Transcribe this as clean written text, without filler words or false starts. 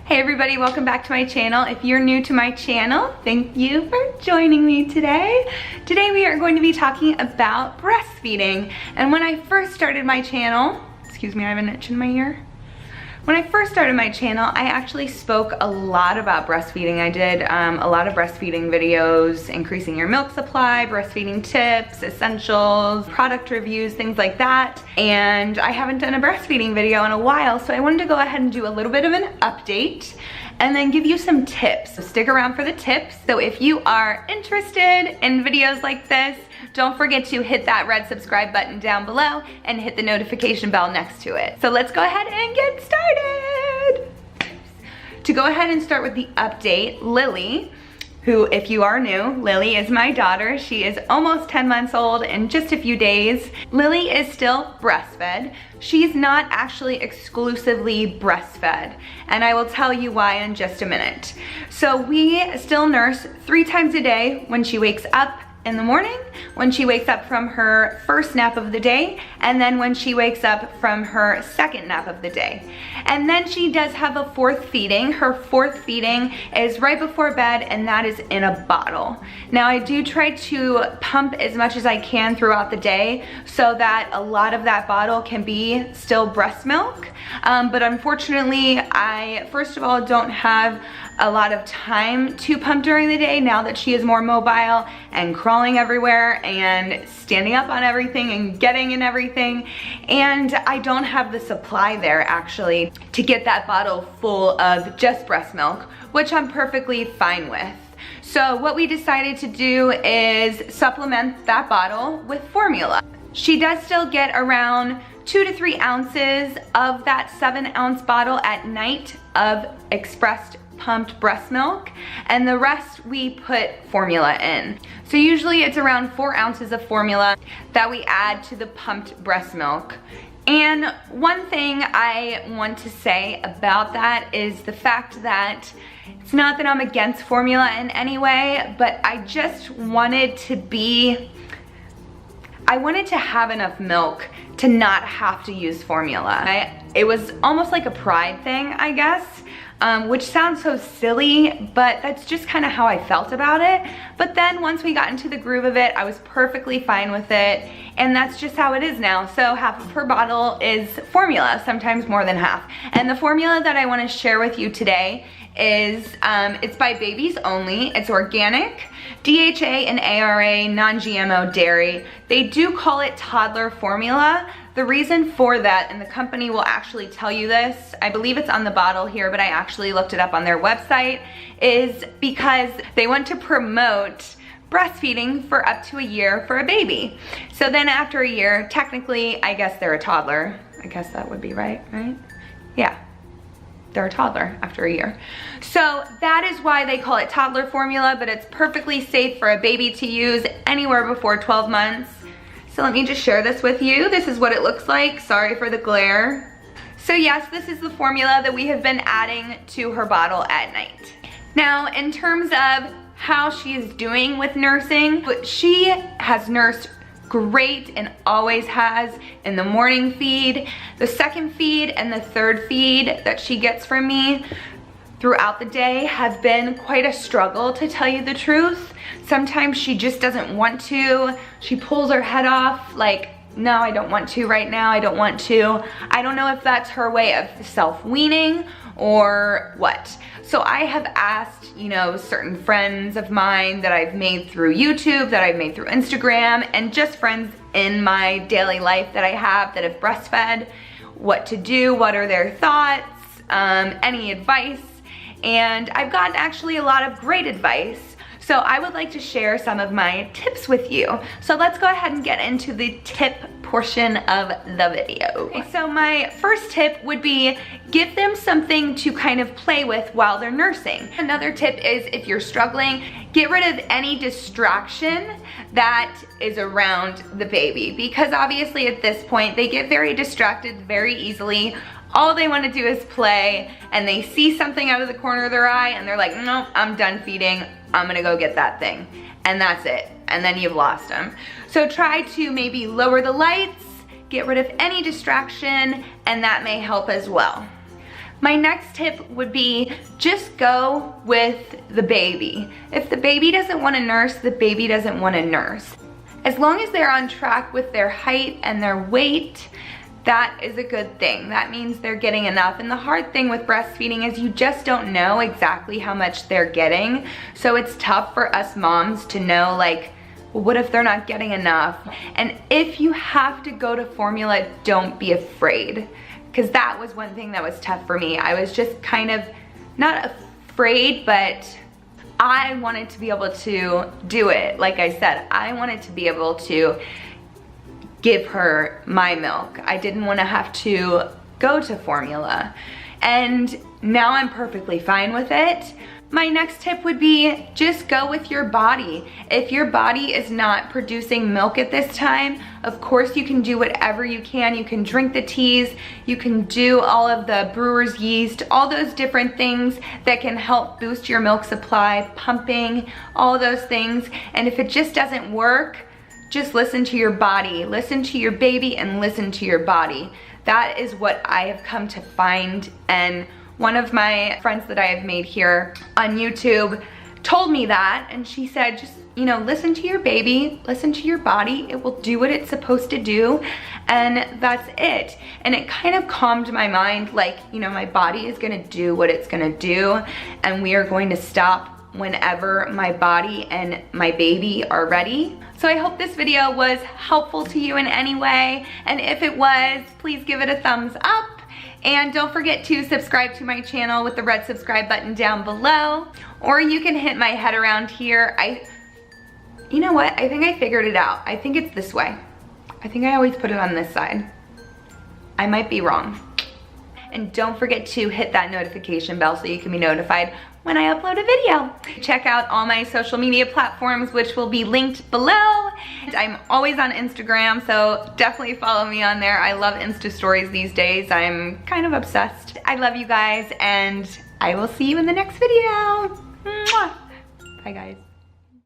Hey everybody, welcome back to my channel. If you're new to my channel, thank you for joining me today. Today we are going to be talking about breastfeeding. And when I first started my channel, excuse me, I have an itch in my ear. When I first started my channel, I actually spoke a lot about breastfeeding. I did a lot of breastfeeding videos, increasing your milk supply, breastfeeding tips, essentials, product reviews, things like that. And I haven't done a breastfeeding video in a while, so I wanted to go ahead and do a little bit of an update and then give you some tips. So stick around for the tips. So if you are interested in videos like this, don't forget to hit that red subscribe button down below and hit the notification bell next to it. So let's go ahead and get started. To go ahead and start with the update, Lily, who, if you are new, Lily is my daughter. She is almost 10 months old in just a few days. Lily is still breastfed. She's not actually exclusively breastfed, and I will tell you why in just a minute. So we still nurse 3 times a day when she wakes up in the morning, when she wakes up from her first nap of the day, and then when she wakes up from her second nap of the day. And then she does have a 4th feeding. Her 4th feeding is right before bed, and that is in a bottle. Now I do try to pump as much as I can throughout the day so that a lot of that bottle can be still breast milk. But unfortunately, I first of all don't have a lot of time to pump during the day now that she is more mobile and crawling everywhere and standing up on everything and getting in everything. And I don't have the supply there actually to get that bottle full of just breast milk, which I'm perfectly fine with. So what we decided to do is supplement that bottle with formula. She does still get around 2 to 3 ounces of that 7-ounce bottle at night of expressed pumped breast milk, and the rest we put formula in. So usually it's around 4 ounces of formula that we add to the pumped breast milk. And one thing I want to say about that is the fact that it's not that I'm against formula in any way, but I just wanted to have enough milk to not have to use formula. It was almost like a pride thing, I guess. Which sounds so silly, but that's just kind of how I felt about it. But then once we got into the groove of it, I was perfectly fine with it, and that's just how it is now. So half of her bottle is formula, sometimes more than half. And the formula that I want to share with you today is, it's by Babies Only. It's organic, DHA and ARA, non-GMO dairy. They do call it toddler formula. The reason for that, and the company will actually tell you this, I believe it's on the bottle here, but I actually looked it up on their website, is because they want to promote breastfeeding for up to a year for a baby. So then after a year, technically, I guess they're a toddler. I guess that would be right? Yeah. They're a toddler after a year. So that is why they call it toddler formula, but it's perfectly safe for a baby to use anywhere before 12 months. So let me just share this with you. This is what it looks like. Sorry for the glare. So yes, this is the formula that we have been adding to her bottle at night. Now, in terms of how she is doing with nursing, she has nursed great and always has in the morning feed. The second feed and the third feed that she gets from me throughout the day have been quite a struggle, to tell you the truth. Sometimes she just doesn't want to. She pulls her head off like, no, I don't want to right now, I don't want to. I don't know if that's her way of self-weaning or what. So I have asked, you know, certain friends of mine that I've made through YouTube, that I've made through Instagram, and just friends in my daily life that I have that have breastfed, what to do, what are their thoughts, any advice. And I've gotten actually a lot of great advice. So I would like to share some of my tips with you. So let's go ahead and get into the tip portion of the video. Okay, so my first tip would be give them something to kind of play with while they're nursing. Another tip is, if you're struggling, get rid of any distraction that is around the baby, because obviously at this point they get very distracted very easily. All they want to do is play, and they see something out of the corner of their eye and they're like, no, I'm done feeding, I'm gonna go get that thing. And that's it, and then you've lost them. So try to maybe lower the lights, get rid of any distraction, and that may help as well. My next tip would be just go with the baby. If the baby doesn't want to nurse, the baby doesn't want to nurse. As long as they're on track with their height and their weight, that is a good thing. That means they're getting enough. And the hard thing with breastfeeding is you just don't know exactly how much they're getting. So it's tough for us moms to know, like, well, what if they're not getting enough? And if you have to go to formula, don't be afraid. Because that was one thing that was tough for me. I was just kind of, not afraid, but I wanted to be able to do it. Like I said, I wanted to be able to give her my milk. I didn't want to have to go to formula. And now I'm perfectly fine with it. My next tip would be just go with your body. If your body is not producing milk at this time, of course you can do whatever you can. You can drink the teas, you can do all of the brewer's yeast, all those different things that can help boost your milk supply, pumping, all those things. And if it just doesn't work, just listen to your body. Listen to your baby and listen to your body. That is what I have come to find. And one of my friends that I have made here on YouTube told me that, and she said, just, you know, listen to your baby, listen to your body, it will do what it's supposed to do, and that's it. And it kind of calmed my mind, like, you know, my body is gonna do what it's gonna do, and we are going to stop whenever my body and my baby are ready. So I hope this video was helpful to you in any way, and if it was, please give it a thumbs up. And don't forget to subscribe to my channel with the red subscribe button down below. Or you can hit my head around here. You know what? I think I figured it out. I think it's this way. I think I always put it on this side. I might be wrong. And don't forget to hit that notification bell so you can be notified when I upload a video. Check out all my social media platforms, which will be linked below. And I'm always on Instagram, so definitely follow me on there. I love Insta stories these days. I'm kind of obsessed. I love you guys, and I will see you in the next video. Mwah. Bye guys.